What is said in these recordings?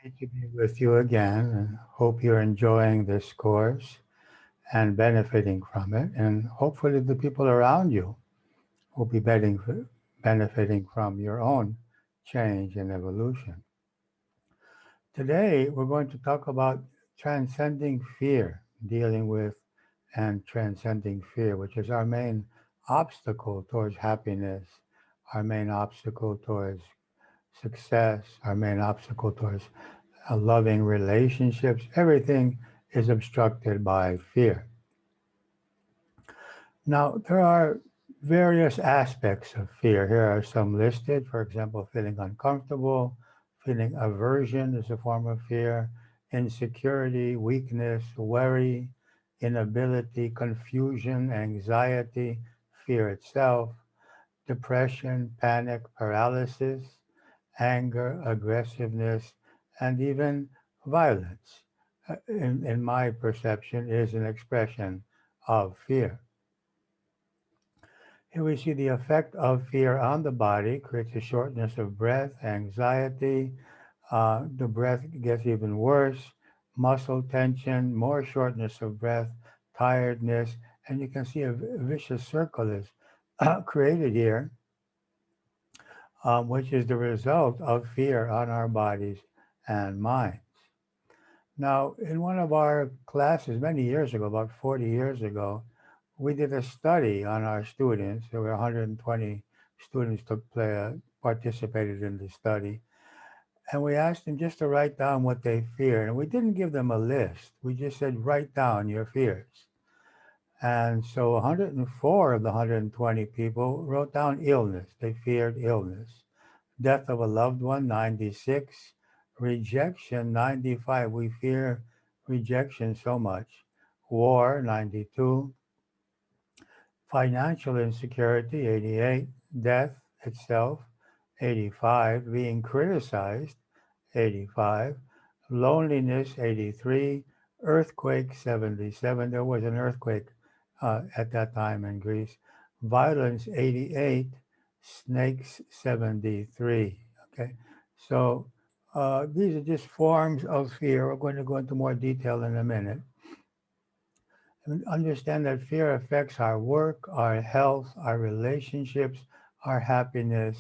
Happy to be with you again and hope you're enjoying this course and benefiting from it. And hopefully, the people around you will be benefiting from your own change and evolution. Today, we're going to talk about transcending fear, dealing with and transcending fear, which is our main obstacle towards happiness, our main obstacle towards success, our main obstacle towards loving relationships. Everything is obstructed by fear. Now, there are various aspects of fear. Here are some listed. For example, feeling uncomfortable, feeling aversion is a form of fear, insecurity, weakness, worry, inability, confusion, anxiety, fear itself, depression, panic, paralysis, anger, aggressiveness, and even violence, in my perception, is an expression of fear. Here we see the effect of fear on the body creates a shortness of breath, anxiety. The breath gets even worse, muscle tension, more shortness of breath, tiredness, and you can see a vicious circle is created here, which is the result of fear on our bodies and minds. Now, in one of our classes many years ago, about 40 years ago, we did a study on our students. There were 120 students participated in the study. And we asked them just to write down what they feared. And we didn't give them a list. We just said, write down your fears. And so 104 of the 120 people wrote down illness. They feared illness. Death of a loved one, 96. Rejection, 95. We fear rejection so much. War, 92. Financial insecurity, 88. Death itself, 85. Being criticized, 85. Loneliness, 83. Earthquake, 77. There was an earthquake at that time in Greece. Violence, 88. Snakes, 73. Okay, so these are just forms of fear. We're going to go into more detail in a minute. And understand that fear affects our work, our health, our relationships, our happiness,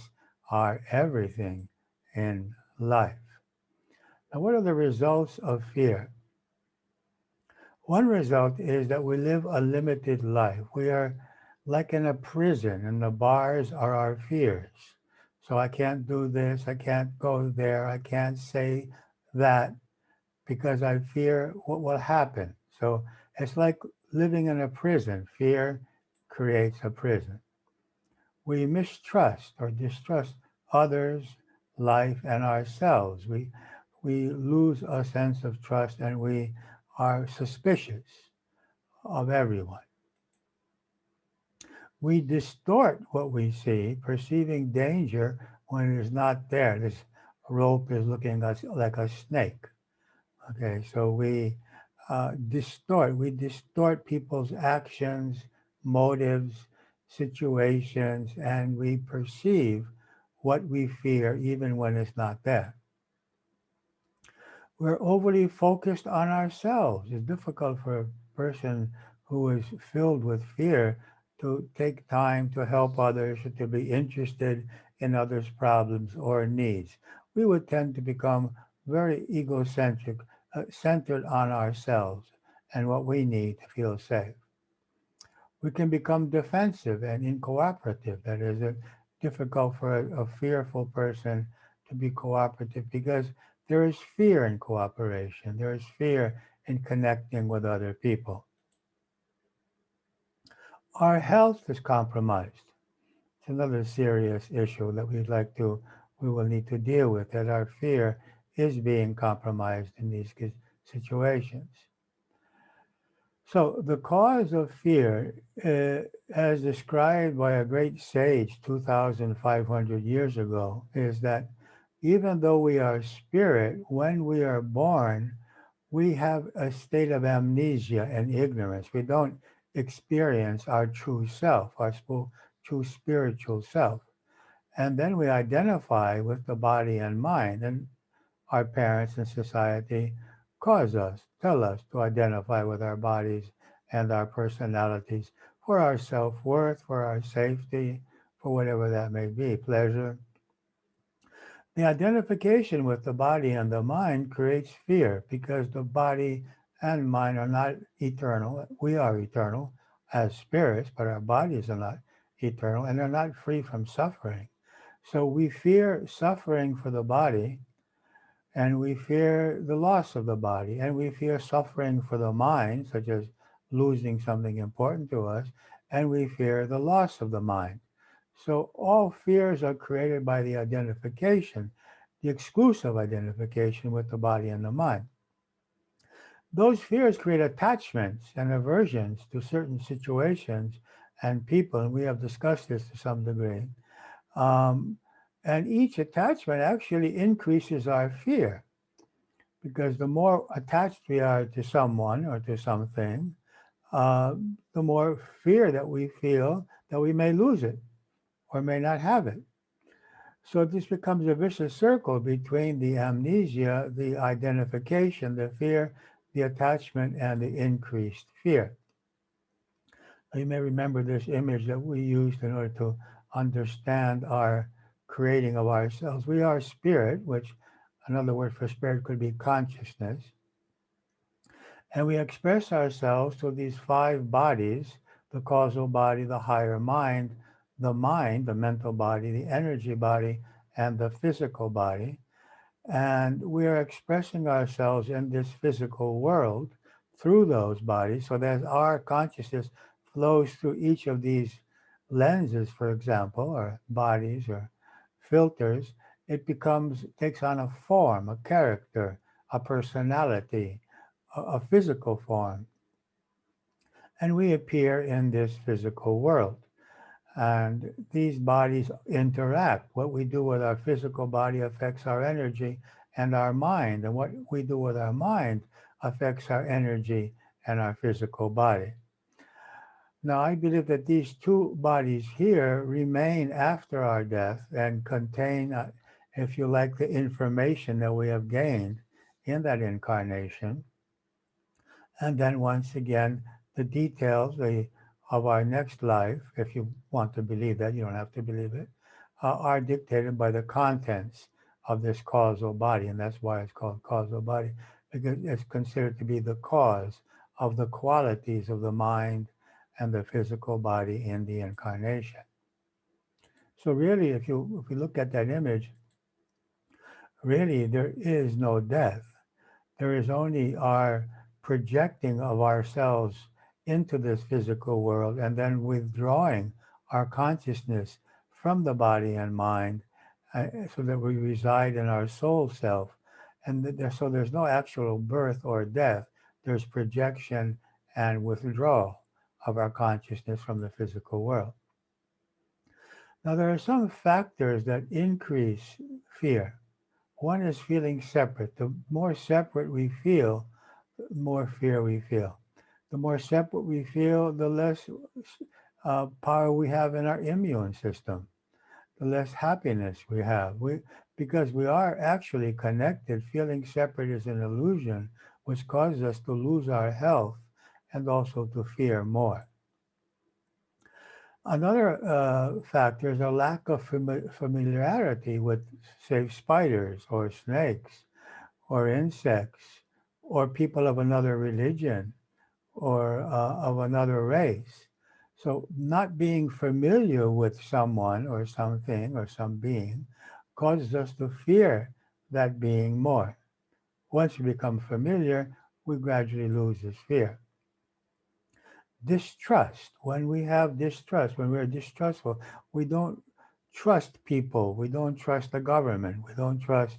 our everything in life. Now, what are the results of fear? One result is that we live a limited life. We are like in a prison, and the bars are our fears. So I can't do this, I can't go there, I can't say that because I fear what will happen. So it's like living in a prison. Fear creates a prison. We mistrust or distrust others, life, and ourselves. We lose a sense of trust and we are suspicious of everyone. We distort what we see, perceiving danger when it is not there. This rope is looking like a snake. Okay, so we distort people's actions, motives, situations, and we perceive what we fear even when it's not there. We're overly focused on ourselves. It's difficult for a person who is filled with fear to take time to help others or to be interested in others' problems or needs. We would tend to become very egocentric, centered on ourselves and what we need to feel safe. We can become defensive and incooperative. That is, difficult for a fearful person to be cooperative because there is fear in cooperation. There is fear in connecting with other people. Our health is compromised. It's another serious issue that we will need to deal with, that our fear is being compromised in these situations. So the cause of fear, as described by a great sage 2,500 years ago, is that even though we are spirit, when we are born, we have a state of amnesia and ignorance. We don't experience our true self, our true spiritual self. And then we identify with the body and mind. And our parents and society tell us to identify with our bodies and our personalities for our self-worth, for our safety, for whatever that may be, pleasure. The identification with the body and the mind creates fear because the body and mind are not eternal. We are eternal as spirits, but our bodies are not eternal and they're not free from suffering. So we fear suffering for the body, and we fear the loss of the body, and we fear suffering for the mind, such as losing something important to us, and we fear the loss of the mind. So all fears are created by the identification, the exclusive identification with the body and the mind. Those fears create attachments and aversions to certain situations and people, and we have discussed this to some degree. Um, and each attachment actually increases our fear, because the more attached we are to someone or to something, the more fear that we feel that we may lose it or may not have it. So this becomes a vicious circle between the amnesia, the identification, the fear, the attachment, and the increased fear. You may remember this image that we used in order to understand our creating of ourselves. We are spirit, which another word for spirit could be consciousness. And we express ourselves through these five bodies: the causal body, the higher mind, the mental body, the energy body, and the physical body. And we are expressing ourselves in this physical world through those bodies, so that our consciousness flows through each of these lenses, for example, or bodies or filters. It takes on a form, a character, a personality, a physical form. And we appear in this physical world. And these bodies interact. What we do with our physical body affects our energy and our mind. And what we do with our mind affects our energy and our physical body. Now, I believe that these two bodies here remain after our death and contain, if you like, the information that we have gained in that incarnation. And then once again, the details of our next life, if you want to believe that, you don't have to believe it, are dictated by the contents of this causal body. And that's why it's called causal body, because it's considered to be the cause of the qualities of the mind and the physical body in the incarnation. So really, if you look at that image, really there is no death. There is only our projecting of ourselves into this physical world and then withdrawing our consciousness from the body and mind, so that we reside in our soul self. And so there's no actual birth or death. There's projection and withdrawal of our consciousness from the physical world. Now, there are some factors that increase fear. One is feeling separate. The more separate we feel, the more fear we feel. The more separate we feel, the less power we have in our immune system, the less happiness we have. Because we are actually connected, feeling separate is an illusion, which causes us to lose our health and also to fear more. Another factor is a lack of familiarity with, say, spiders or snakes or insects or people of another religion or of another race. So not being familiar with someone or something or some being causes us to fear that being more. Once we become familiar, we gradually lose this fear. Distrust. When we have distrust, when we're distrustful, we don't trust people. We don't trust the government. We don't trust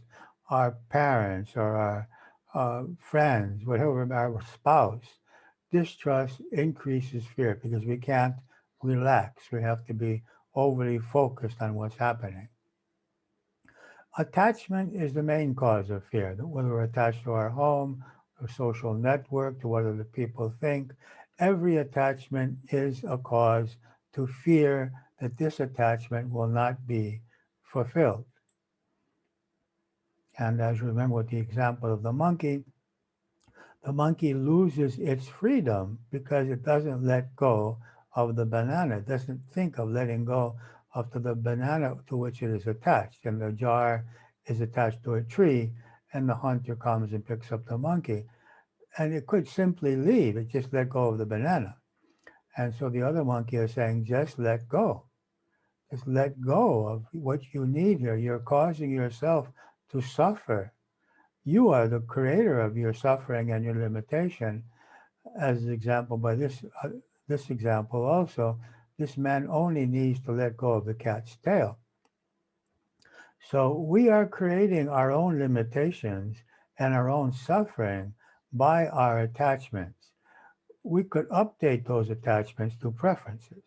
our parents or our friends, whatever, our spouse. Distrust increases fear because we can't relax. We have to be overly focused on what's happening. Attachment is the main cause of fear, whether we're attached to our home, our social network, to what other people think. Every attachment is a cause to fear that this attachment will not be fulfilled. And as you remember with the example of the monkey loses its freedom because it doesn't let go of the banana. It doesn't think of letting go of the banana to which it is attached. And the jar is attached to a tree, and the hunter comes and picks up the monkey. And it could simply leave. It just let go of the banana. And so the other monkey is saying, just let go. Just let go of what you need here. You're causing yourself to suffer. You are the creator of your suffering and your limitation. As an example, by this example also, this man only needs to let go of the cat's tail. So we are creating our own limitations and our own suffering by our attachments. We could update those attachments to preferences.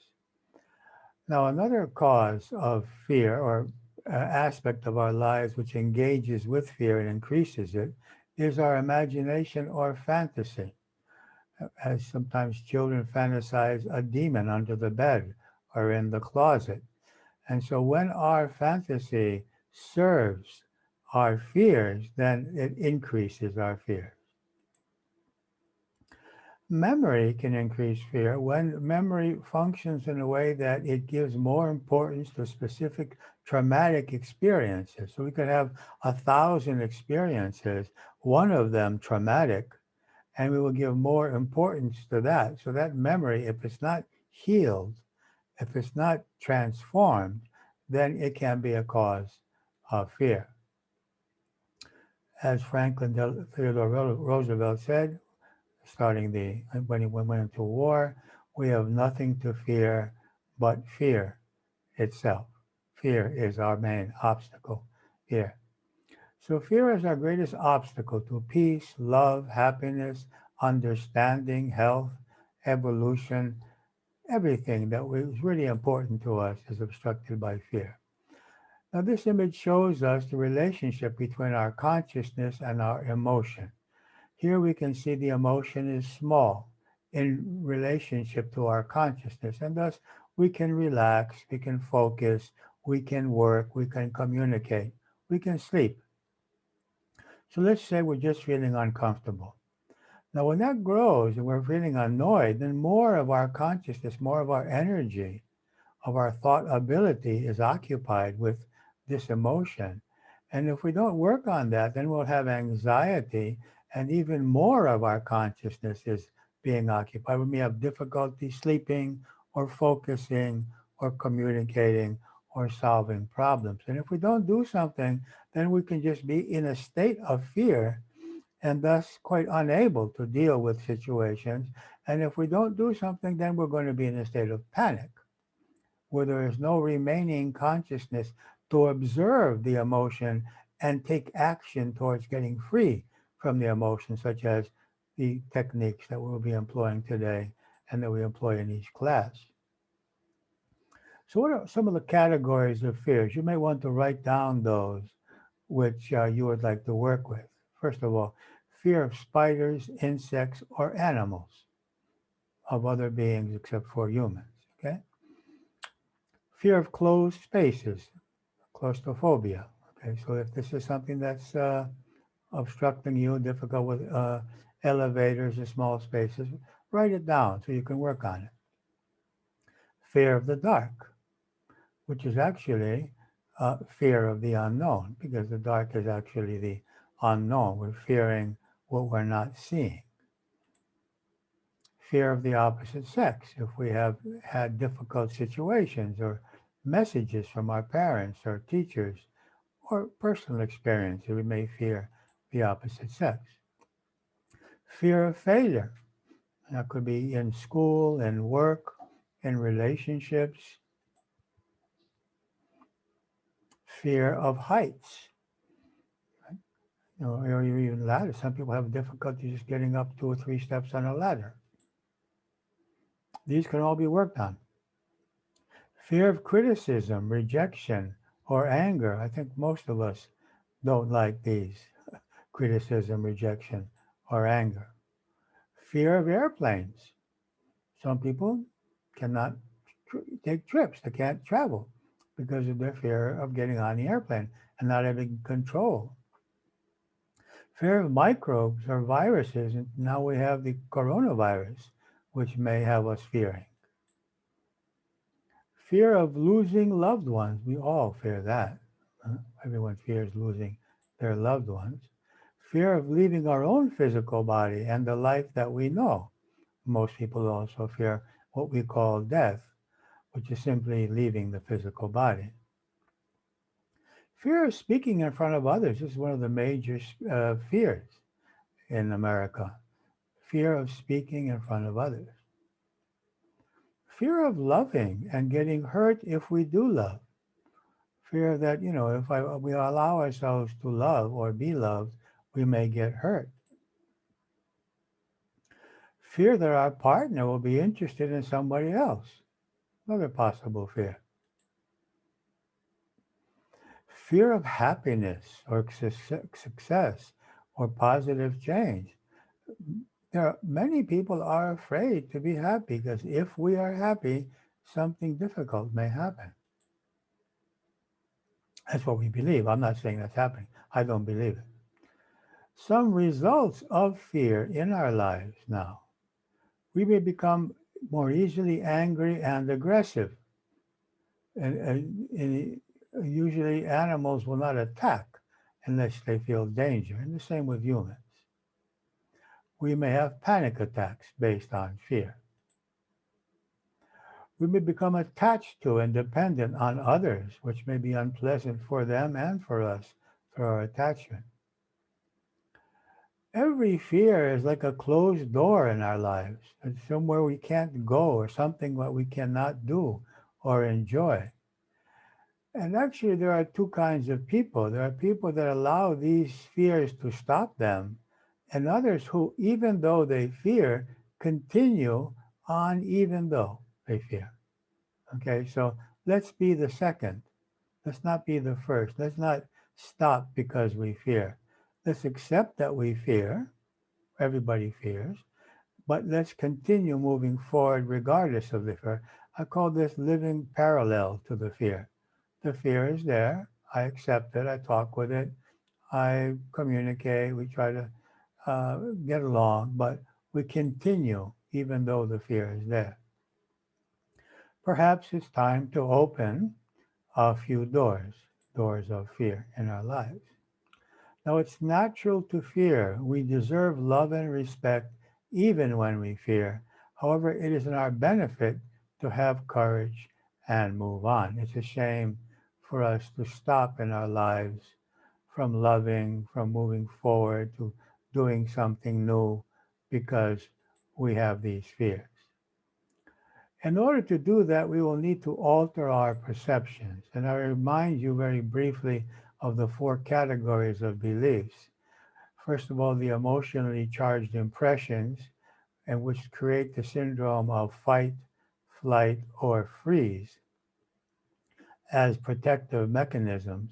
Now, another cause of fear or aspect of our lives which engages with fear and increases it is our imagination or fantasy. As sometimes children fantasize a demon under the bed or in the closet. And so when our fantasy serves our fears, then it increases our fear. Memory can increase fear when memory functions in a way that it gives more importance to specific traumatic experiences. So we could have 1,000 experiences, one of them traumatic, and we will give more importance to that. So that memory, if it's not healed, if it's not transformed, then it can be a cause of fear. As Franklin Theodore Roosevelt said, when he went into war, we have nothing to fear but fear itself. Fear is our main obstacle here. So fear is our greatest obstacle to peace, love, happiness, understanding, health, evolution. Everything that is really important to us is obstructed by fear. Now, this image shows us the relationship between our consciousness and our emotion. Here we can see the emotion is small in relationship to our consciousness, and thus we can relax, we can focus, we can work, we can communicate, we can sleep. So let's say we're just feeling uncomfortable. Now, when that grows and we're feeling annoyed, then more of our consciousness, more of our energy, of our thought ability is occupied with this emotion. And if we don't work on that, then we'll have anxiety, and even more of our consciousness is being occupied. We may have difficulty sleeping or focusing or communicating or solving problems. And if we don't do something, then we can just be in a state of fear and thus quite unable to deal with situations. And if we don't do something, then we're going to be in a state of panic, where there is no remaining consciousness to observe the emotion and take action towards getting free from the emotion, such as the techniques that we'll be employing today and that we employ in each class. So what are some of the categories of fears? You may want to write down those which you would like to work with. First of all, fear of spiders, insects, or animals, of other beings except for humans, okay? Fear of closed spaces, claustrophobia. Okay, so if this is something that's obstructing you, difficult with elevators or small spaces, write it down so you can work on it. Fear of the dark, which is actually fear of the unknown, because the dark is actually the unknown. We're fearing what we're not seeing. Fear of the opposite sex, if we have had difficult situations or messages from our parents or teachers or personal experience, we may fear the opposite sex. Fear of failure. That could be in school, in work, in relationships. Fear of heights. Or even ladders. Some people have difficulty just getting up 2 or 3 steps on a ladder. These can all be worked on. Fear of criticism, rejection, or anger. I think most of us don't like these. Criticism, rejection, or anger. Fear of airplanes. Some people cannot take trips. They can't travel because of their fear of getting on the airplane and not having control. Fear of microbes or viruses, and now we have the coronavirus, which may have us fearing. Fear of losing loved ones, we all fear that. Everyone fears losing their loved ones. Fear of leaving our own physical body and the life that we know. Most people also fear what we call death, which is simply leaving the physical body. Fear of speaking in front of others is one of the major fears in America. Fear of speaking in front of others. Fear of loving and getting hurt if we do love. Fear that, if we allow ourselves to love or be loved, we may get hurt. Fear that our partner will be interested in somebody else. Another possible fear. Fear of happiness or success or positive change. Many people are afraid to be happy because if we are happy, something difficult may happen. That's what we believe. I'm not saying that's happening. I don't believe it. Some results of fear in our lives now. We may become more easily angry and aggressive. And usually animals will not attack unless they feel danger. And the same with humans. We may have panic attacks based on fear. We may become attached to and dependent on others, which may be unpleasant for them and for us through our attachment. Every fear is like a closed door in our lives. It's somewhere we can't go or something that we cannot do or enjoy. And actually, there are two kinds of people. There are people that allow these fears to stop them, and others who, even though they fear, continue on even though they fear. Okay, so let's be the second. Let's not be the first. Let's not stop because we fear. Let's accept that we fear. Everybody fears. But let's continue moving forward regardless of the fear. I call this living parallel to the fear. The fear is there. I accept it. I talk with it. I communicate. We try to get along, but we continue even though the fear is there. Perhaps it's time to open a few doors of fear in our lives. Now, it's natural to fear. We deserve love and respect even when we fear. However, it is in our benefit to have courage and move on. It's a shame for us to stop in our lives from loving, from moving forward to doing something new because we have these fears. In order to do that, we will need to alter our perceptions. And I remind you very briefly of the four categories of beliefs. First of all, the emotionally charged impressions, and which create the syndrome of fight, flight, or freeze as protective mechanisms.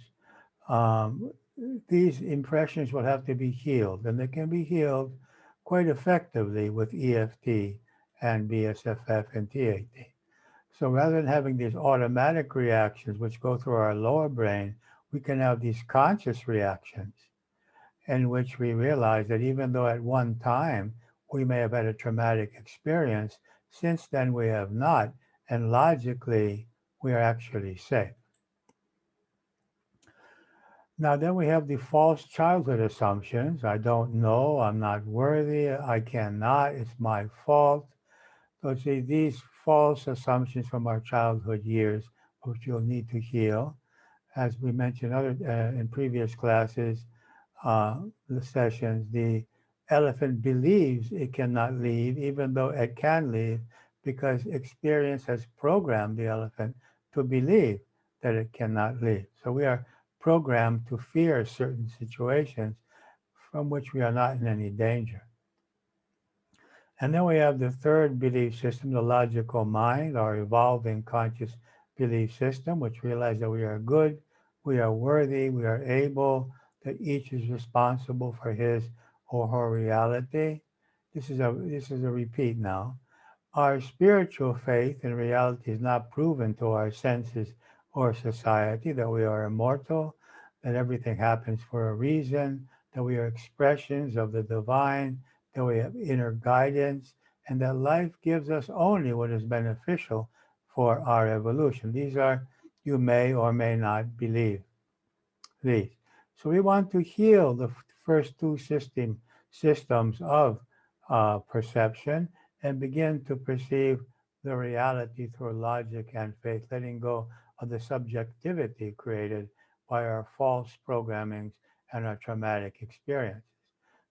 Um, these impressions will have to be healed, and they can be healed quite effectively with EFT and BSFF and TAT. So rather than having these automatic reactions which go through our lower brain, we can have these conscious reactions in which we realize that even though at one time we may have had a traumatic experience, since then we have not, and logically we are actually safe. Now then we have the false childhood assumptions. I don't know, I'm not worthy, I cannot, it's my fault. So see, these false assumptions from our childhood years, which you'll need to heal. As we mentioned in previous classes, the sessions, the elephant believes it cannot leave, even though it can leave, because experience has programmed the elephant to believe that it cannot leave. So we are programmed to fear certain situations from which we are not in any danger. And then we have the third belief system, the logical mind, our evolving conscious belief system, which realizes that we are good, we are worthy, we are able, that each is responsible for his or her reality. This is a repeat now. Our spiritual faith in reality is not proven to our senses or society, that we are immortal, that everything happens for a reason, that we are expressions of the divine, that we have inner guidance, and that life gives us only what is beneficial for our evolution. These are, you may or may not believe these. So we want to heal the first two systems of perception and begin to perceive the reality through logic and faith, letting go of the subjectivity created by our false programmings and our traumatic experiences.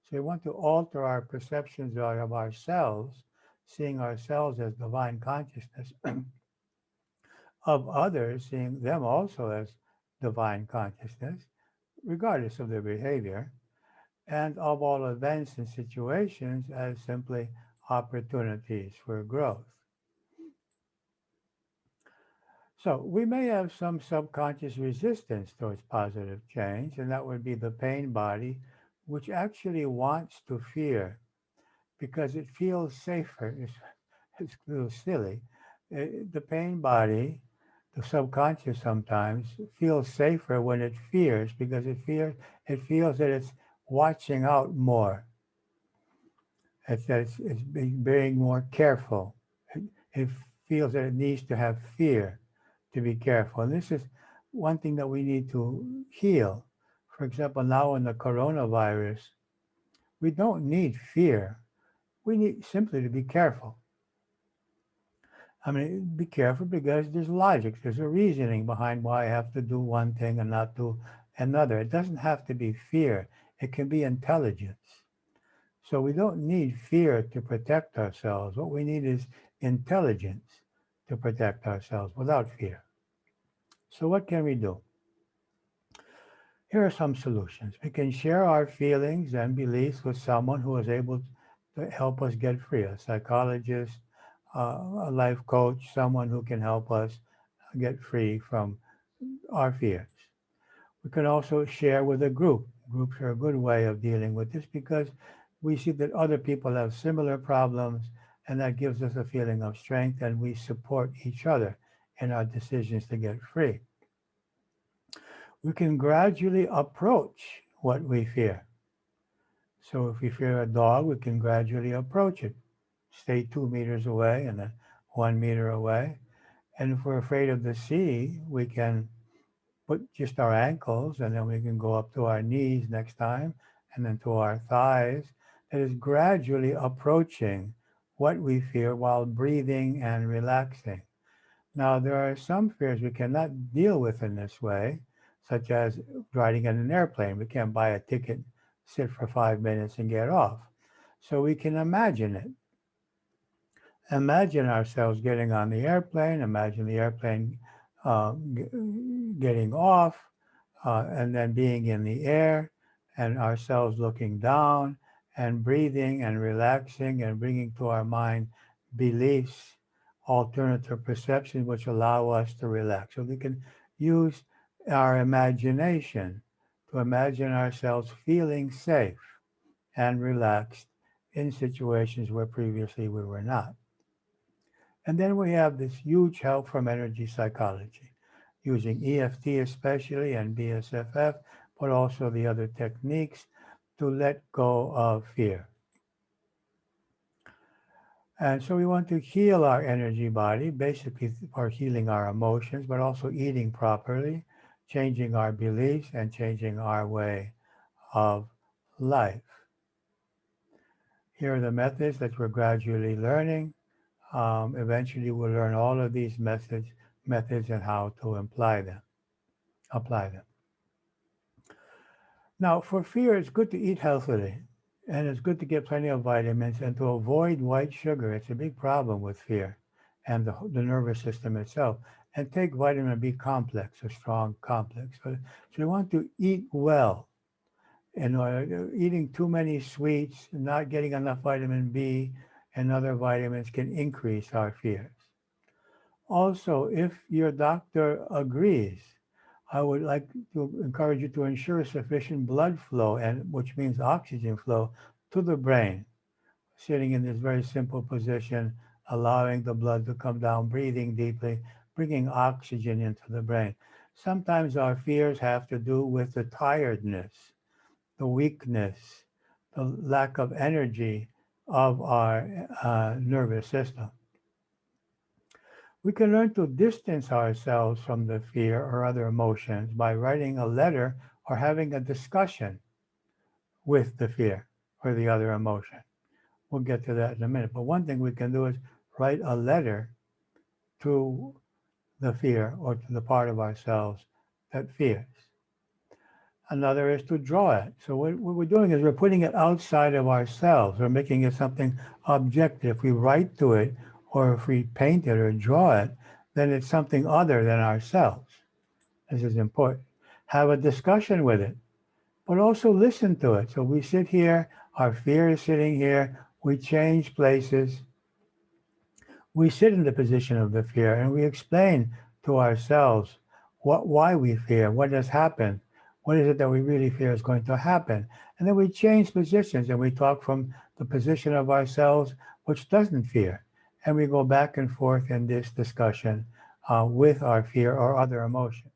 So we want to alter our perceptions of ourselves, seeing ourselves as divine consciousness, of others, seeing them also as divine consciousness, regardless of their behavior, and of all events and situations as simply opportunities for growth. So we may have some subconscious resistance towards positive change, and that would be the pain body, which actually wants to fear because it feels safer. It's a little silly. The pain body, the subconscious sometimes, feels safer when it fears because it feels that it's watching out more. It's being more careful. It feels that it needs to have fear to be careful. And this is one thing that we need to heal. For example, now in the coronavirus, we don't need fear. We need simply to be careful. I mean, be careful because there's logic. There's a reasoning behind why I have to do one thing and not do another. It doesn't have to be fear. It can be intelligence. So we don't need fear to protect ourselves. What we need is intelligence to protect ourselves without fear. So what can we do? Here are some solutions. We can share our feelings and beliefs with someone who is able to help us get free, a psychologist, a life coach, someone who can help us get free from our fears. We can also share with a group. Groups are a good way of dealing with this because we see that other people have similar problems, and that gives us a feeling of strength, and we support each other in our decisions to get free. We can gradually approach what we fear. So if we fear a dog, we can gradually approach it. Stay 2 meters away and then 1 meter away. And if we're afraid of the sea, we can put just our ankles and then we can go up to our knees next time and then to our thighs. That is gradually approaching what we fear while breathing and relaxing. Now, there are some fears we cannot deal with in this way, such as riding in an airplane. We can't buy a ticket, sit for 5 minutes, and get off. So we can imagine it. Imagine ourselves getting on the airplane, imagine the airplane getting off, and then being in the air, and ourselves looking down, and breathing and relaxing and bringing to our mind beliefs, alternative perceptions which allow us to relax. So we can use our imagination to imagine ourselves feeling safe and relaxed in situations where previously we were not. And then we have this huge help from energy psychology, using EFT especially and BSFF, but also the other techniques to let go of fear. And so we want to heal our energy body, basically for healing our emotions, but also eating properly, changing our beliefs, and changing our way of life. Here are the methods that we're gradually learning. Eventually, we'll learn all of these methods and how to apply them. Now, for fear, it's good to eat healthily, and it's good to get plenty of vitamins and to avoid white sugar. It's a big problem with fear and the nervous system itself. And take vitamin B complex, a strong complex. So you want to eat well. And eating too many sweets, not getting enough vitamin B and other vitamins can increase our fears. Also, if your doctor agrees, I would like to encourage you to ensure sufficient blood flow, and which means oxygen flow, to the brain. Sitting in this very simple position, allowing the blood to come down, breathing deeply, bringing oxygen into the brain. Sometimes our fears have to do with the tiredness, the weakness, the lack of energy of our nervous system. We can learn to distance ourselves from the fear or other emotions by writing a letter or having a discussion with the fear or the other emotion. We'll get to that in a minute. But one thing we can do is write a letter to the fear or to the part of ourselves that fears. Another is to draw it. So what we're doing is we're putting it outside of ourselves. We're making it something objective. If we write to it or if we paint it or draw it, then it's something other than ourselves. This is important. Have a discussion with it, but also listen to it. So we sit here, our fear is sitting here, we change places. We sit in the position of the fear and we explain to ourselves why we fear, what has happened, what is it that we really fear is going to happen. And then we change positions and we talk from the position of ourselves which doesn't fear. And we go back and forth in this discussion with our fear or other emotions.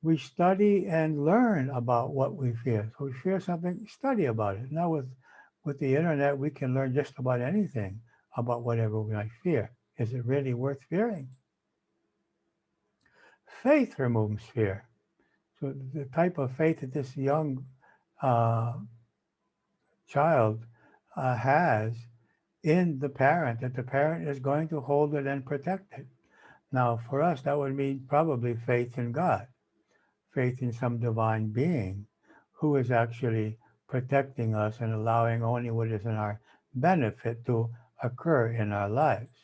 We study and learn about what we fear. So we fear something, study about it. Now with the internet, we can learn just about anything about whatever we might fear. Is it really worth fearing? Faith removes fear. So the type of faith that this young child has in the parent, that the parent is going to hold it and protect it. Now, for us, that would mean probably faith in God, faith in some divine being who is actually protecting us and allowing only what is in our benefit to occur in our lives.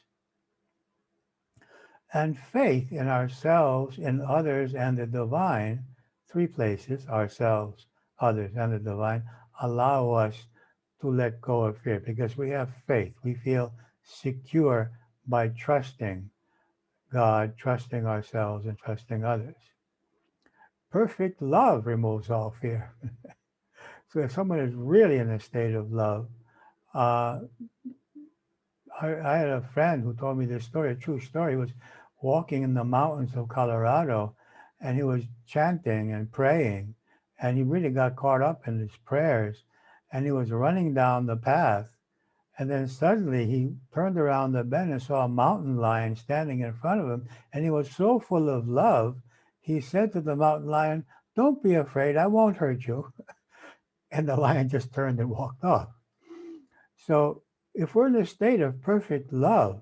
And faith in ourselves, in others, and the divine, three places, ourselves, others, and the divine, allow us to let go of fear because we have faith. We feel secure by trusting God, trusting ourselves, and trusting others. Perfect love removes all fear. So if someone is really in a state of love, I had a friend who told me this story, a true story. He was walking in the mountains of Colorado and he was chanting and praying and he really got caught up in his prayers and he was running down the path and then suddenly he turned around the bend and saw a mountain lion standing in front of him and he was so full of love, he said to the mountain lion, "Don't be afraid, I won't hurt you." And the lion just turned and walked off. So if we're in a state of perfect love,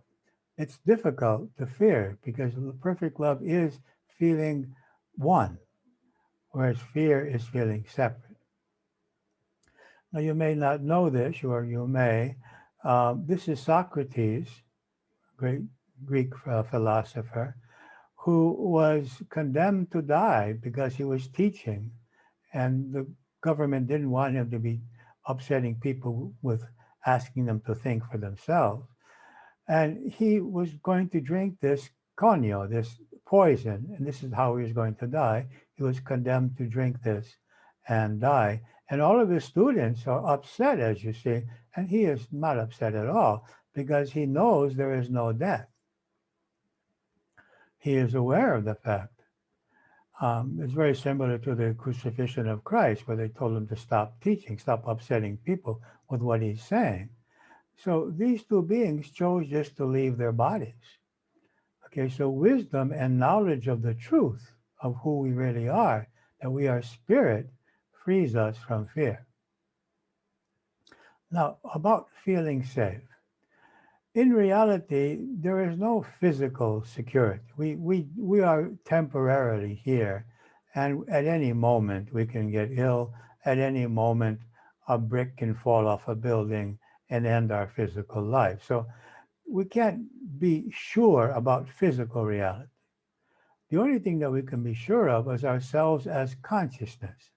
it's difficult to fear because perfect love is feeling one, whereas fear is feeling separate. Now, you may not know this, or you may. This is Socrates, great Greek philosopher, who was condemned to die because he was teaching, and the government didn't want him to be upsetting people with asking them to think for themselves. And he was going to drink this conio, this poison, and this is how he was going to die. He was condemned to drink this and die. And all of his students are upset, as you see, and he is not upset at all because he knows there is no death. He is aware of the fact. It's very similar to the crucifixion of Christ, where they told him to stop teaching, stop upsetting people with what he's saying. So these two beings chose just to leave their bodies. Okay, so wisdom and knowledge of the truth of who we really are, that we are spirit, frees us from fear. Now, about feeling safe. In reality, there is no physical security. We are temporarily here, and at any moment we can get ill. At any moment, a brick can fall off a building and end our physical life. So we can't be sure about physical reality. The only thing that we can be sure of is ourselves as consciousness.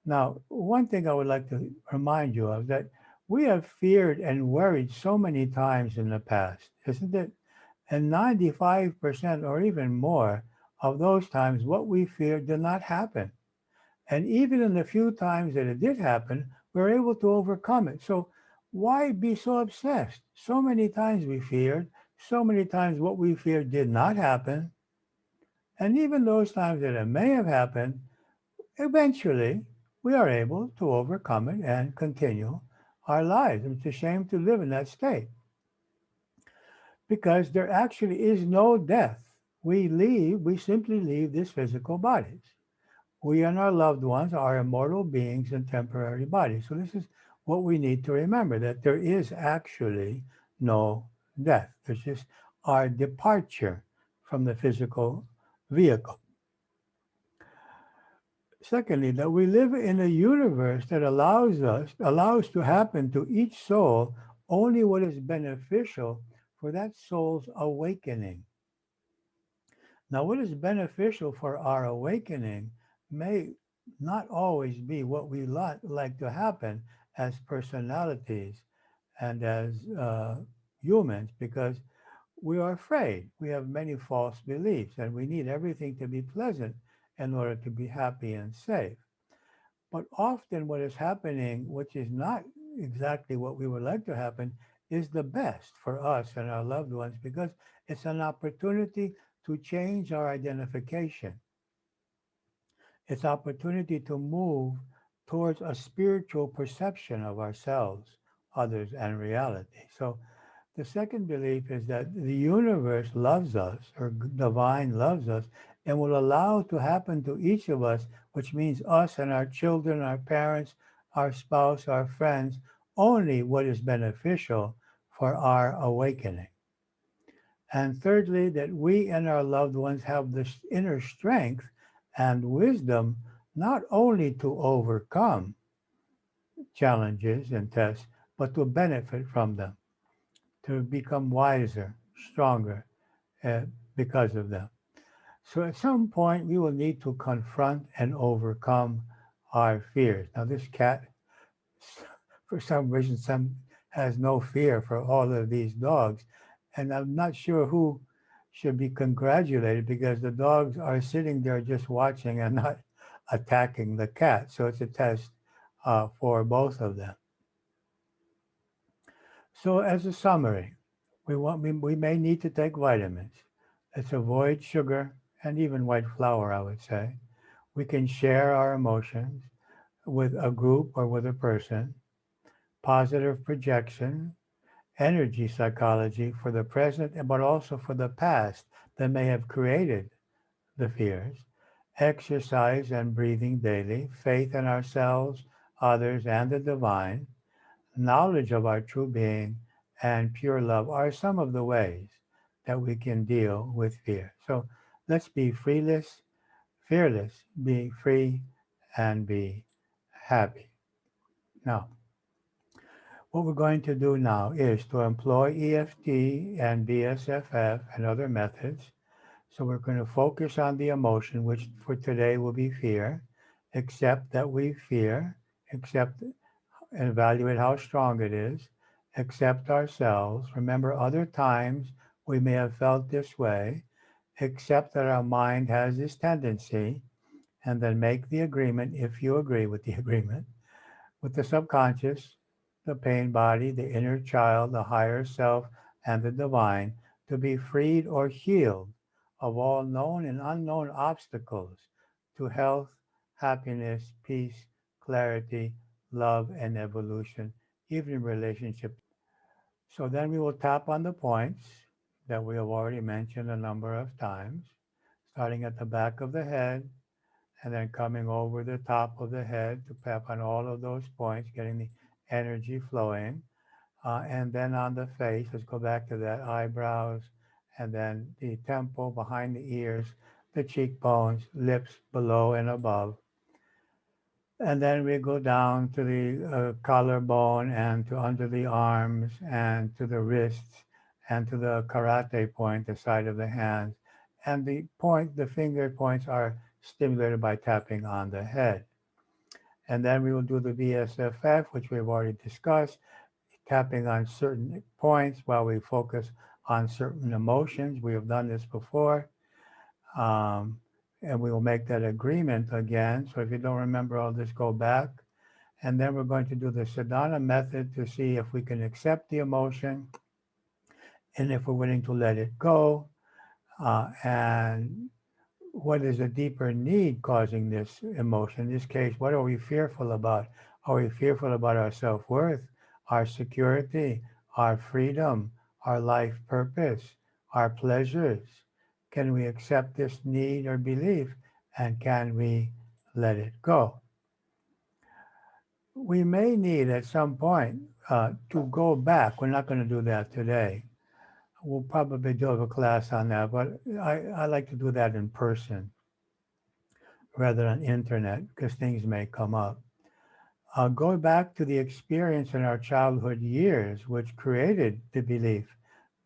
Now, one thing I would like to remind you of that we have feared and worried so many times in the past, isn't it? And 95% or even more of those times, what we feared did not happen. And even in the few times that it did happen, we were able to overcome it. So why be so obsessed? So many times we feared, so many times what we feared did not happen. And even those times that it may have happened, eventually we are able to overcome it and continue our lives. It's a shame to live in that state because there actually is no death. We simply leave these physical bodies. We and our loved ones are immortal beings in temporary bodies. So this is what we need to remember, that there is actually no death. There's just our departure from the physical vehicle. Secondly, that we live in a universe that allows to happen to each soul only what is beneficial for that soul's awakening. Now, what is beneficial for our awakening may not always be what we like to happen as personalities and as humans, because we are afraid. We have many false beliefs, and we need everything to be pleasant in order to be happy and safe. But often, what is happening, which is not exactly what we would like to happen, is the best for us and our loved ones because it's an opportunity to change our identification. It's opportunity to move towards a spiritual perception of ourselves, others, and reality. So the second belief is that the universe loves us, or divine loves us, and will allow to happen to each of us, which means us and our children, our parents, our spouse, our friends, only what is beneficial for our awakening. And thirdly, that we and our loved ones have this inner strength and wisdom not only to overcome challenges and tests, but to benefit from them, to become wiser, stronger uh, because of them. So at some point, we will need to confront and overcome our fears. Now, this cat, for some reason, has no fear for all of these dogs. And I'm not sure who should be congratulated because the dogs are sitting there just watching and not attacking the cat. So it's a test for both of them. So as a summary, we may need to take vitamins. Let's avoid sugar and even white flour, I would say. We can share our emotions with a group or with a person. Positive projection, energy psychology for the present, but also for the past that may have created the fears. Exercise and breathing daily. Faith in ourselves, others, and the divine. Knowledge of our true being and pure love are some of the ways that we can deal with fear. So let's be fearless, be free, and be happy. Now, what we're going to do now is to employ EFT and BSFF and other methods. So we're going to focus on the emotion, which for today will be fear. Accept that we fear, accept and evaluate how strong it is, accept ourselves, remember other times we may have felt this way, accept that our mind has this tendency, and then make the agreement, if you agree with the agreement, with the subconscious, the pain body, the inner child, the higher self, and the divine, to be freed or healed of all known and unknown obstacles to health, happiness, peace, clarity, love, and evolution, even in relationship. So then we will tap on the points that we have already mentioned a number of times, starting at the back of the head, and then coming over the top of the head to tap on all of those points, getting the energy flowing. And then on the face, let's go back to that eyebrows, and then the temple, behind the ears, the cheekbones, lips below and above. And then we go down to the collarbone and to under the arms and to the wrists and to the karate point, the side of the hands. And the finger points are stimulated by tapping on the head. And then we will do the VSFF, which we've already discussed, tapping on certain points while we focus on certain emotions. We have done this before. And we will make that agreement again. So if you don't remember, I'll just go back. And then we're going to do the Sadhana method to see if we can accept the emotion and if we're willing to let it go. And what is a deeper need causing this emotion? In this case, what are we fearful about? Are we fearful about our self-worth, our security, our freedom, our life purpose, our pleasures? Can we accept this need or belief, and can we let it go? We may need at some point to go back. We're not going to do that today. We'll probably do a class on that, but I like to do that in person rather than internet because things may come up. Go back to the experience in our childhood years, which created the belief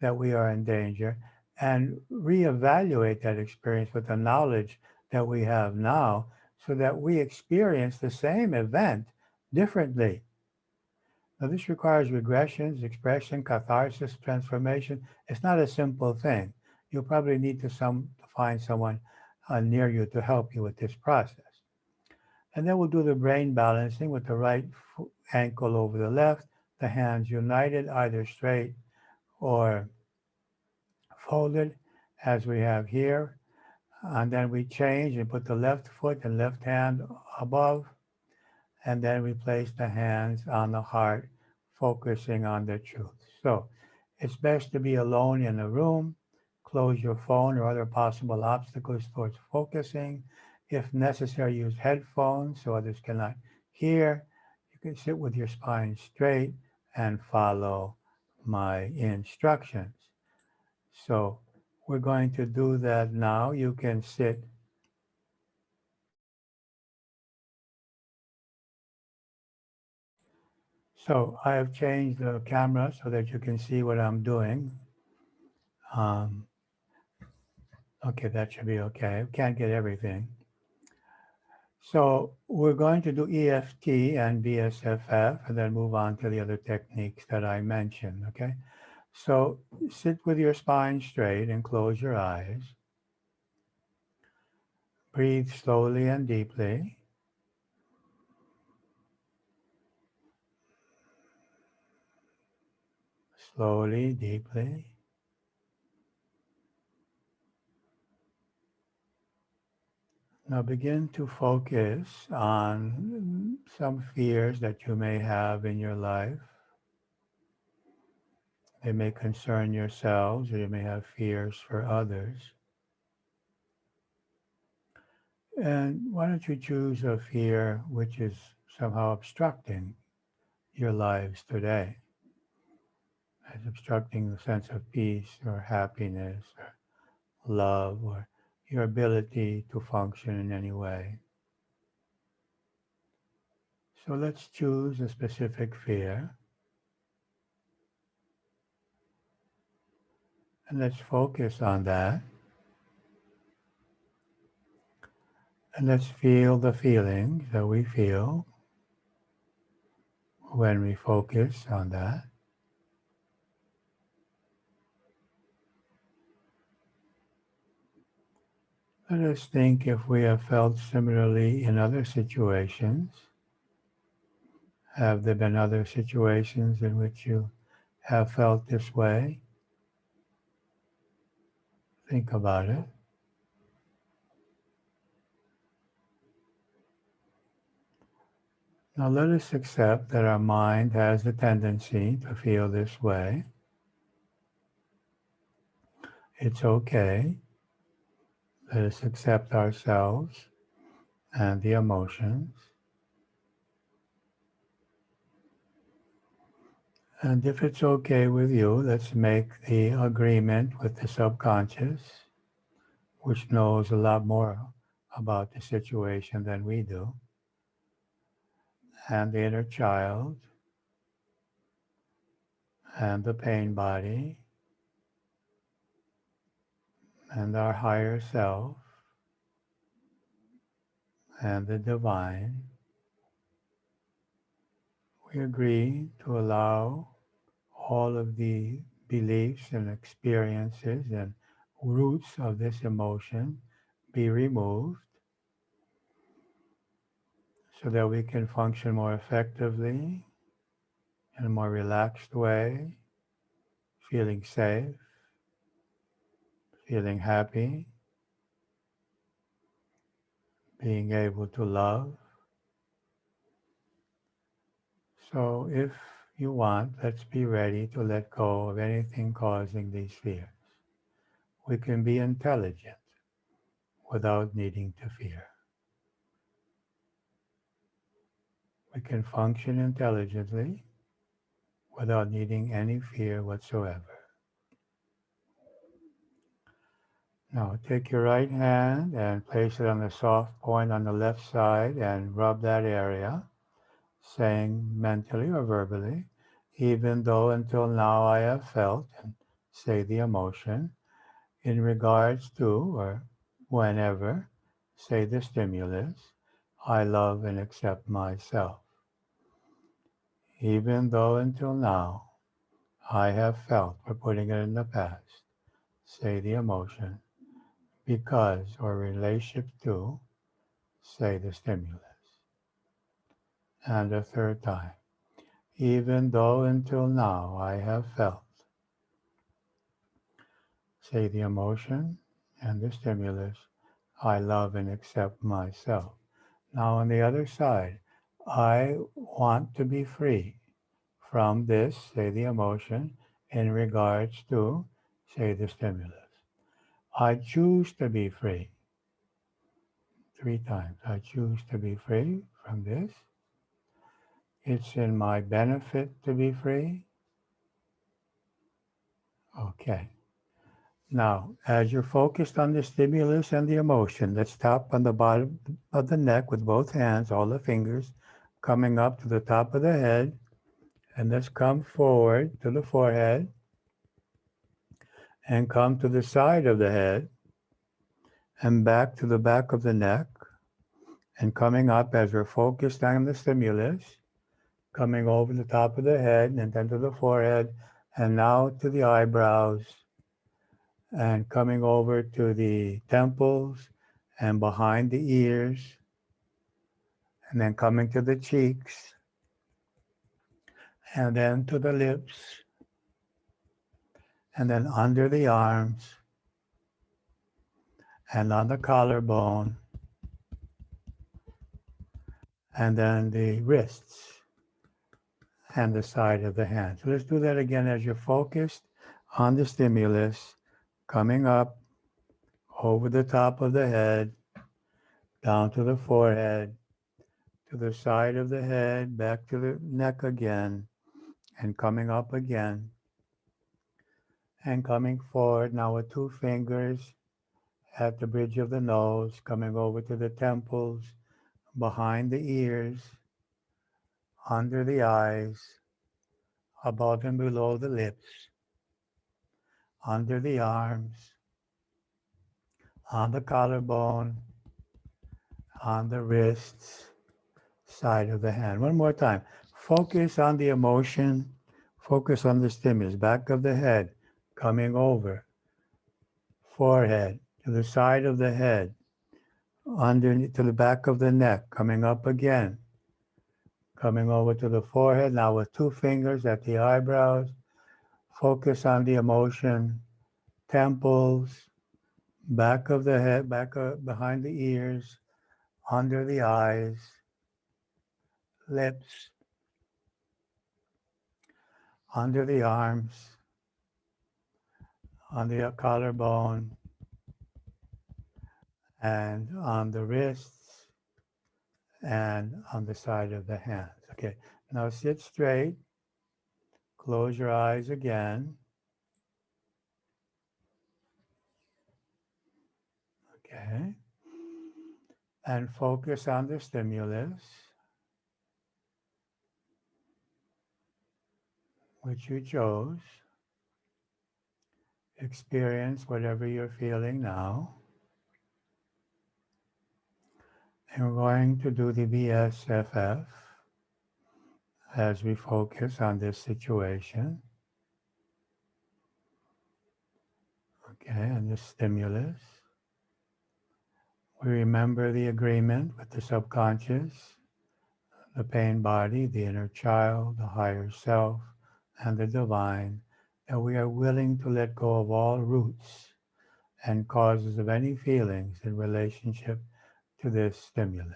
that we are in danger, and reevaluate that experience with the knowledge that we have now so that we experience the same event differently. Now, this requires regressions, expression, catharsis, transformation. It's not a simple thing. You'll probably need to find someone near you to help you with this process. And then we'll do the brain balancing with the right ankle over the left, the hands united, either straight or folded, as we have here. And then we change and put the left foot and left hand above. And then we place the hands on the heart, focusing on the truth. So it's best to be alone in a room. Close your phone or other possible obstacles towards focusing. If necessary, use headphones so others cannot hear. You can sit with your spine straight and follow my instructions. So we're going to do that now. You can sit So I have changed the camera so that you can see what I'm doing. Okay, that should be okay. We can't get everything. So we're going to do EFT and BSFF and then move on to the other techniques that I mentioned, okay? So sit with your spine straight and close your eyes. Breathe slowly and deeply. Slowly, deeply. Now begin to focus on some fears that you may have in your life. They may concern yourselves or you may have fears for others. And why don't you choose a fear which is somehow obstructing your lives today? As obstructing the sense of peace or happiness or love or your ability to function in any way. So let's choose a specific fear. And let's focus on that. And let's feel the feelings that we feel when we focus on that. Let us think if we have felt similarly in other situations. Have there been other situations in which you have felt this way? Think about it. Now let us accept that our mind has a tendency to feel this way. It's okay. Let us accept ourselves and the emotions. And if it's okay with you, let's make the agreement with the subconscious, which knows a lot more about the situation than we do, and the inner child, and the pain body, and our higher self, and the divine. We agree to allow all of the beliefs and experiences and roots of this emotion be removed so that we can function more effectively in a more relaxed way, feeling safe, feeling happy, being able to love. So if you want, let's be ready to let go of anything causing these fears. We can be intelligent without needing to fear. We can function intelligently without needing any fear whatsoever. Now take your right hand and place it on the soft point on the left side and rub that area, saying mentally or verbally, even though until now I have felt, and say the emotion, in regards to or whenever, say the stimulus, I love and accept myself. Even though until now I have felt, we're putting it in the past, say the emotion, because or relationship to, say the stimulus. And a third time, even though until now I have felt, say the emotion and the stimulus, I love and accept myself. Now on the other side, I want to be free from this, say the emotion, in regards to, say the stimulus. I choose to be free. 3 times. I choose to be free from this. It's in my benefit to be free. Okay. Now, as you're focused on the stimulus and the emotion, let's tap on the bottom of the neck with both hands, all the fingers coming up to the top of the head. And let's come forward to the forehead and come to the side of the head and back to the back of the neck and coming up as we're focused on the stimulus, coming over the top of the head and then to the forehead and now to the eyebrows and coming over to the temples and behind the ears and then coming to the cheeks and then to the lips and then under the arms and on the collarbone and then the wrists and the side of the hand. So let's do that again as you're focused on the stimulus, coming up over the top of the head, down to the forehead, to the side of the head, back to the neck again, and coming up again, and coming forward now with 2 fingers at the bridge of the nose, coming over to the temples, behind the ears, under the eyes, above and below the lips, under the arms, on the collarbone, on the wrists, side of the hand. One more time. Focus on the emotion, focus on the stimulus, back of the head, coming over, forehead, to the side of the head, underneath to the back of the neck, coming up again, coming over to the forehead, now with 2 fingers at the eyebrows, focus on the emotion, temples, back of the head, behind the ears, under the eyes, lips, under the arms, on the collarbone, and on the wrists, and on the side of the hands. Okay, now sit straight, close your eyes again. Okay, and focus on the stimulus, which you chose. Experience whatever you're feeling now. And we're going to do the BSFF as we focus on this situation. Okay, and the stimulus. We remember the agreement with the subconscious, the pain body, the inner child, the higher self, and the divine, that we are willing to let go of all roots and causes of any feelings in relationship to this stimulus.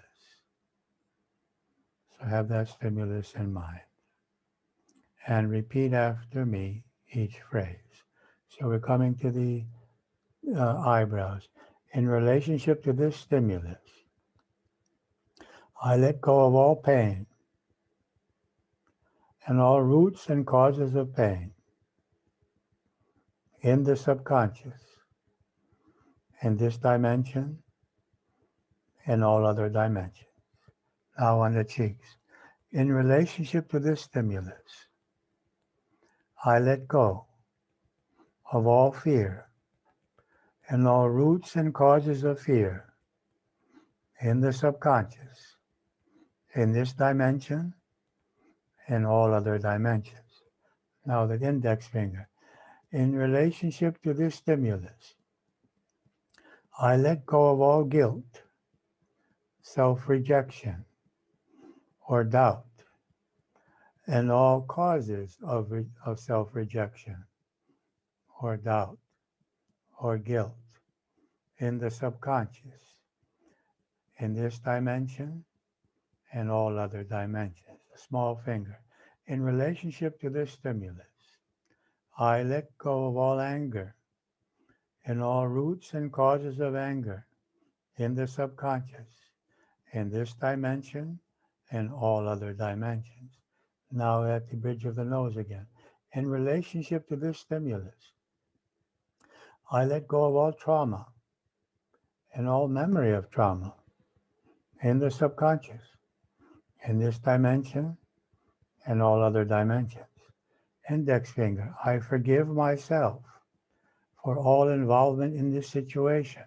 So have that stimulus in mind. And repeat after me each phrase. So we're coming to the eyebrows. In relationship to this stimulus, I let go of all pain and all roots and causes of pain in the subconscious, in this dimension, and all other dimensions. Now on the cheeks. In relationship to this stimulus, I let go of all fear and all roots and causes of fear in the subconscious, in this dimension, and all other dimensions. Now the index finger. In relationship to this stimulus, I let go of all guilt, self-rejection, or doubt, and all causes of self-rejection, or doubt, or guilt in the subconscious, in this dimension, and all other dimensions. A small finger. In relationship to this stimulus, I let go of all anger and all roots and causes of anger in the subconscious, in this dimension, and all other dimensions. Now at the bridge of the nose again. In relationship to this stimulus, I let go of all trauma and all memory of trauma in the subconscious, in this dimension, and all other dimensions. Index finger. I forgive myself for all involvement in this situation.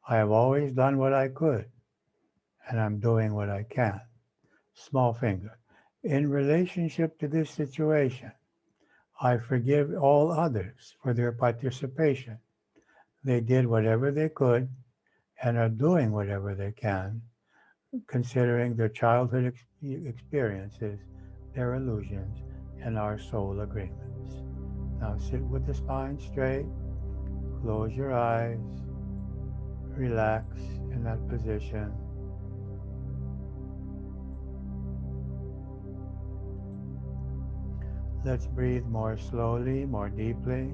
I have always done what I could, and I'm doing what I can. Small finger. In relationship to this situation, I forgive all others for their participation. They did whatever they could and are doing whatever they can, considering their childhood experiences, their illusions, and our soul agreements. Now sit with the spine straight, close your eyes, relax in that position. Let's breathe more slowly, more deeply.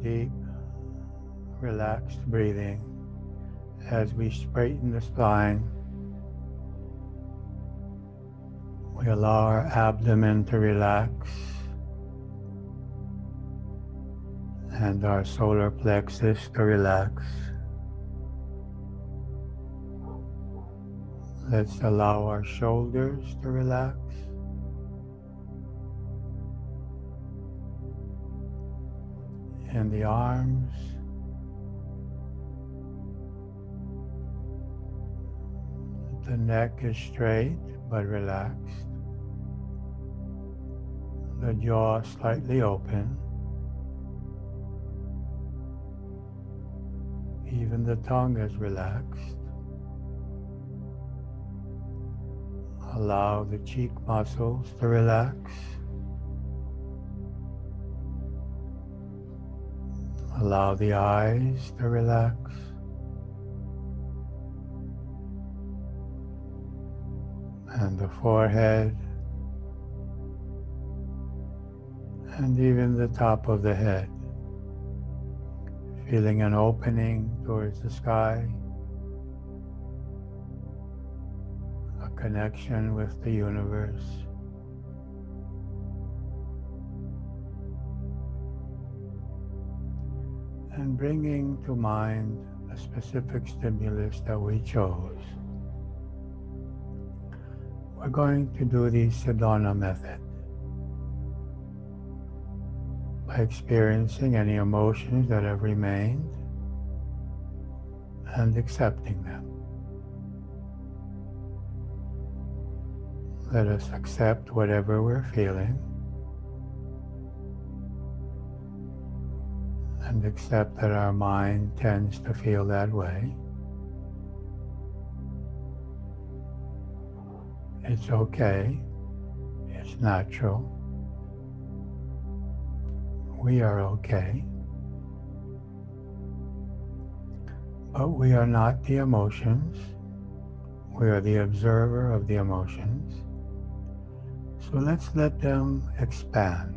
Deep, relaxed breathing as we straighten the spine. We allow our abdomen to relax and our solar plexus to relax. Let's allow our shoulders to relax. And the arms. The neck is straight but relaxed. The jaw slightly open. Even the tongue is relaxed. Allow the cheek muscles to relax. Allow the eyes to relax. And the forehead. And even the top of the head. Feeling an opening towards the sky. A connection with the universe. And bringing to mind a specific stimulus that we chose. We're going to do the Sedona method by experiencing any emotions that have remained and accepting them. Let us accept whatever we're feeling and accept that our mind tends to feel that way. It's okay. It's natural. We are okay. But we are not the emotions. We are the observer of the emotions. So let's let them expand.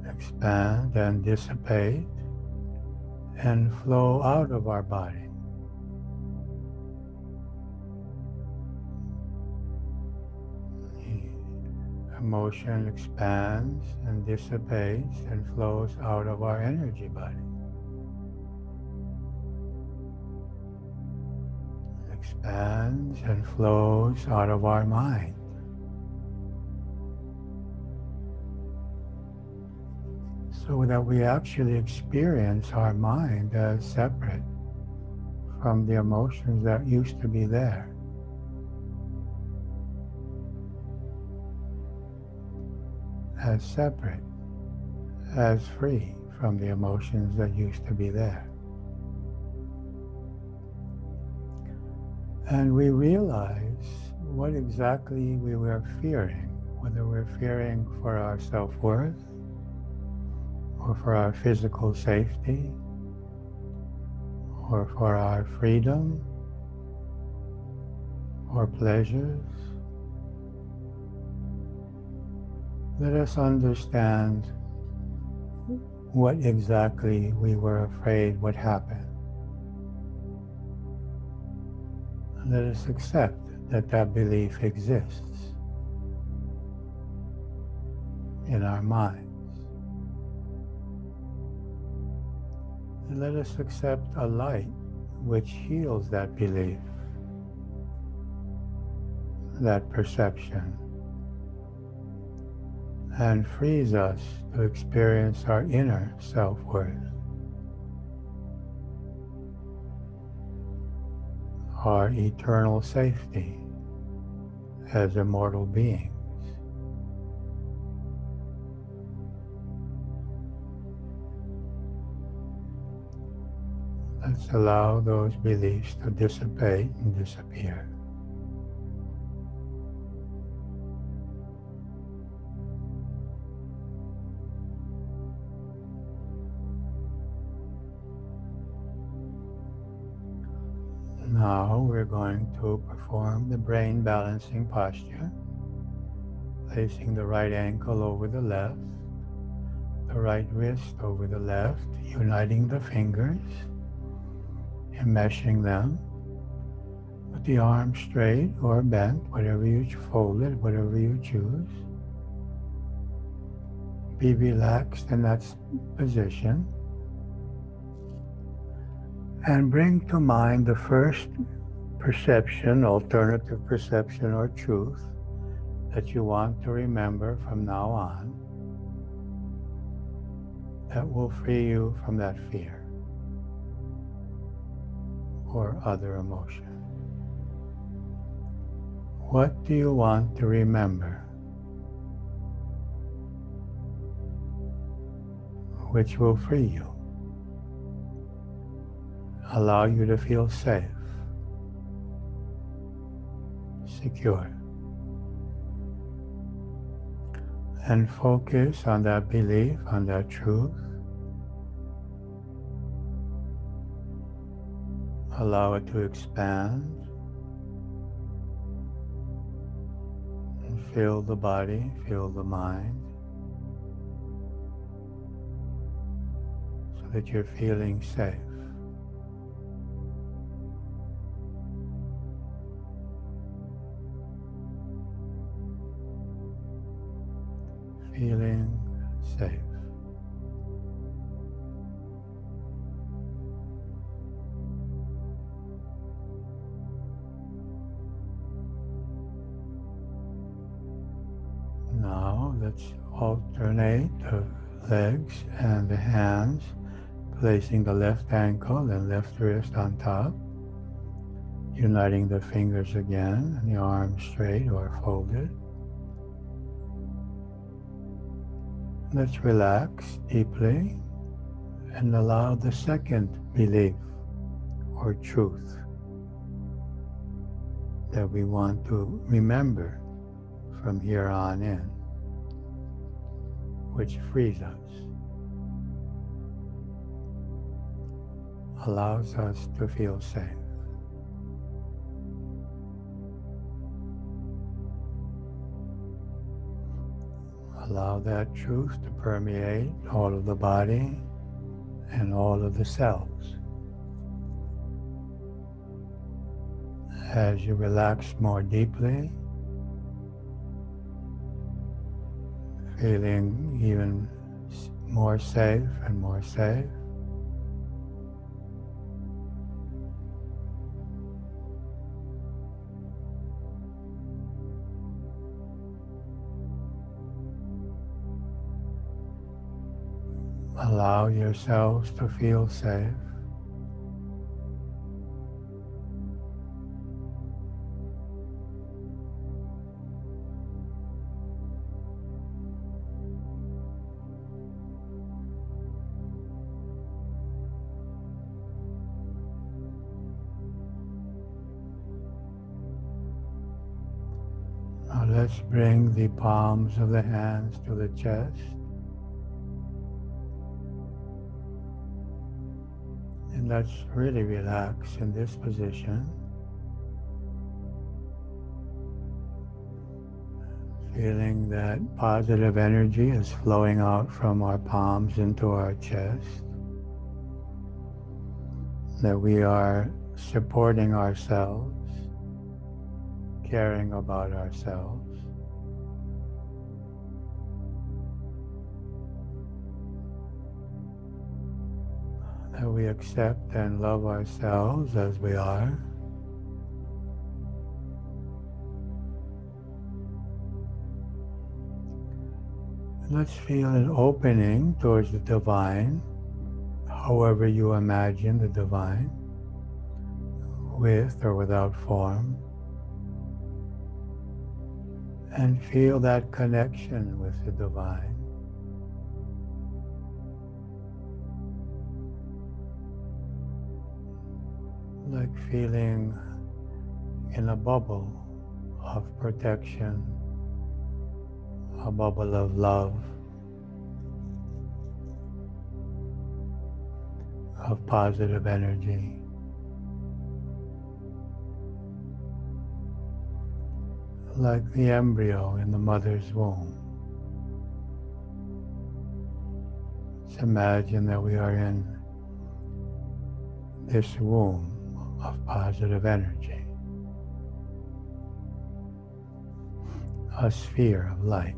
Expand and dissipate and flow out of our body. The emotion expands and dissipates and flows out of our energy body. Expands and flows out of our mind. So that we actually experience our mind as separate from the emotions that used to be there. As separate, as free from the emotions that used to be there. And we realize what exactly we were fearing, whether we're fearing for our self-worth or for our physical safety or for our freedom or pleasures. Let us understand what exactly we were afraid would happen. Let us accept that that belief exists in our minds. And let us accept a light which heals that belief, that perception, and frees us to experience our inner self-worth, our eternal safety as immortal beings. Let's allow those beliefs to dissipate and disappear. Now we're going to perform the brain balancing posture, placing the right ankle over the left, the right wrist over the left, uniting the fingers, enmeshing them with the arms straight or bent, whatever you folded, whatever you choose. Be relaxed in that position. And bring to mind the first perception, alternative perception or truth that you want to remember from now on that will free you from that fear or other emotion. What do you want to remember which will free you? Allow you to feel safe, secure, and focus on that belief, on that truth. Allow it to expand and fill the body, fill the mind, so that you're feeling safe. Feeling safe. Now let's alternate the legs and the hands, placing the left ankle and left wrist on top, uniting the fingers again and the arms straight or folded. Let's relax deeply and allow the second belief or truth that we want to remember from here on in, which frees us. allows us to feel safe. Allow that truth to permeate all of the body and all of the cells. As you relax more deeply, feeling even more safe and more safe, allow yourselves to feel safe. Now let's bring the palms of the hands to the chest. And let's really relax in this position. Feeling that positive energy is flowing out from our palms into our chest. That we are supporting ourselves, caring about ourselves. That we accept and love ourselves as we are. Let's feel an opening towards the divine, however you imagine the divine, with or without form. And feel that connection with the divine. Like feeling in a bubble of protection, a bubble of love, of positive energy. Like the embryo in the mother's womb. Let's imagine that we are in this womb of positive energy, a sphere of light.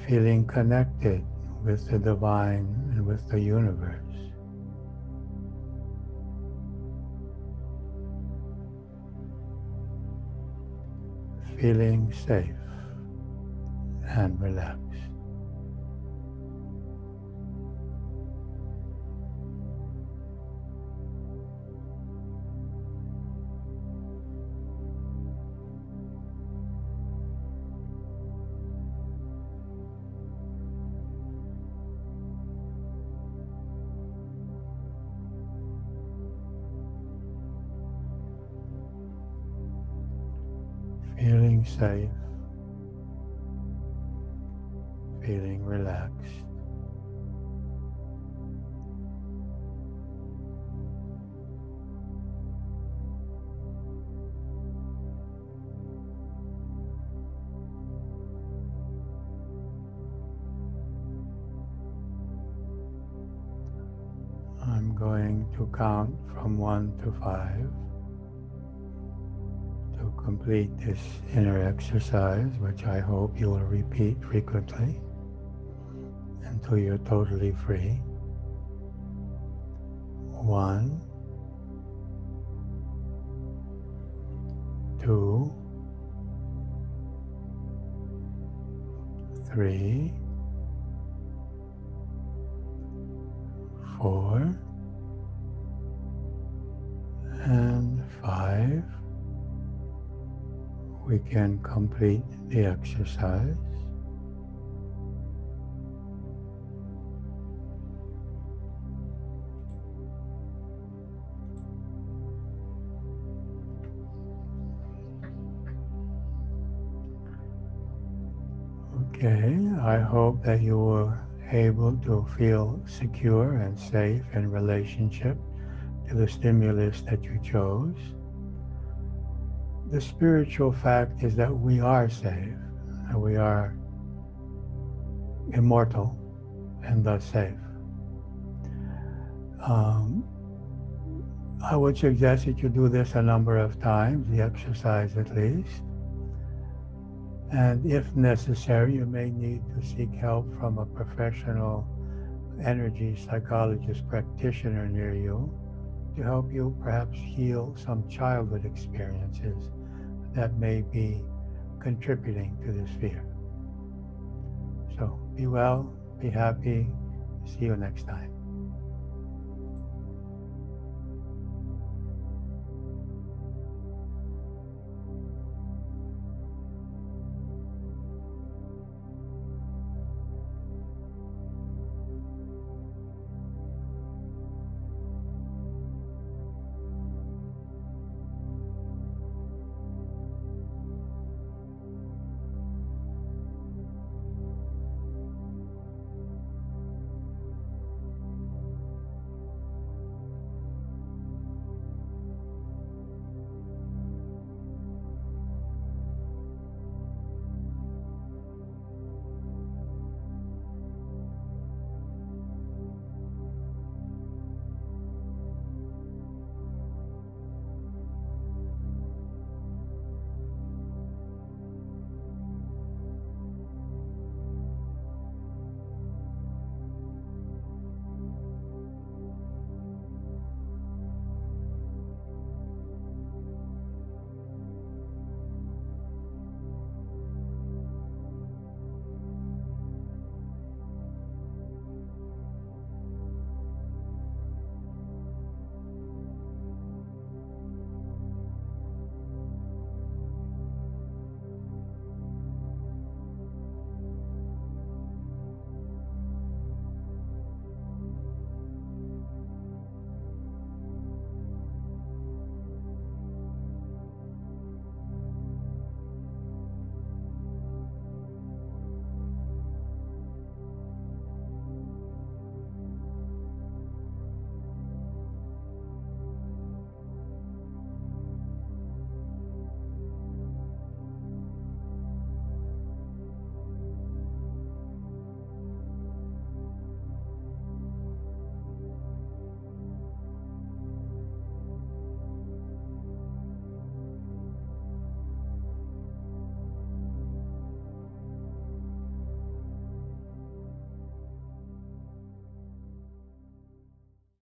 Feeling connected with the divine and with the universe. Feeling safe and relaxed. Feeling safe, feeling relaxed. I'm going to count from 1 to 5. To complete this inner exercise, which I hope you will repeat frequently until you're totally free. 1, 2, 3, 4, and 5. We can complete the exercise. Okay, I hope that you were able to feel secure and safe in relationship to the stimulus that you chose. The spiritual fact is that we are safe, and we are immortal and thus safe. I would suggest that you do this a number of times, the exercise at least. And if necessary, you may need to seek help from a professional energy psychologist practitioner near you to help you perhaps heal some childhood experiences that may be contributing to this fear. So be well, be happy, see you next time.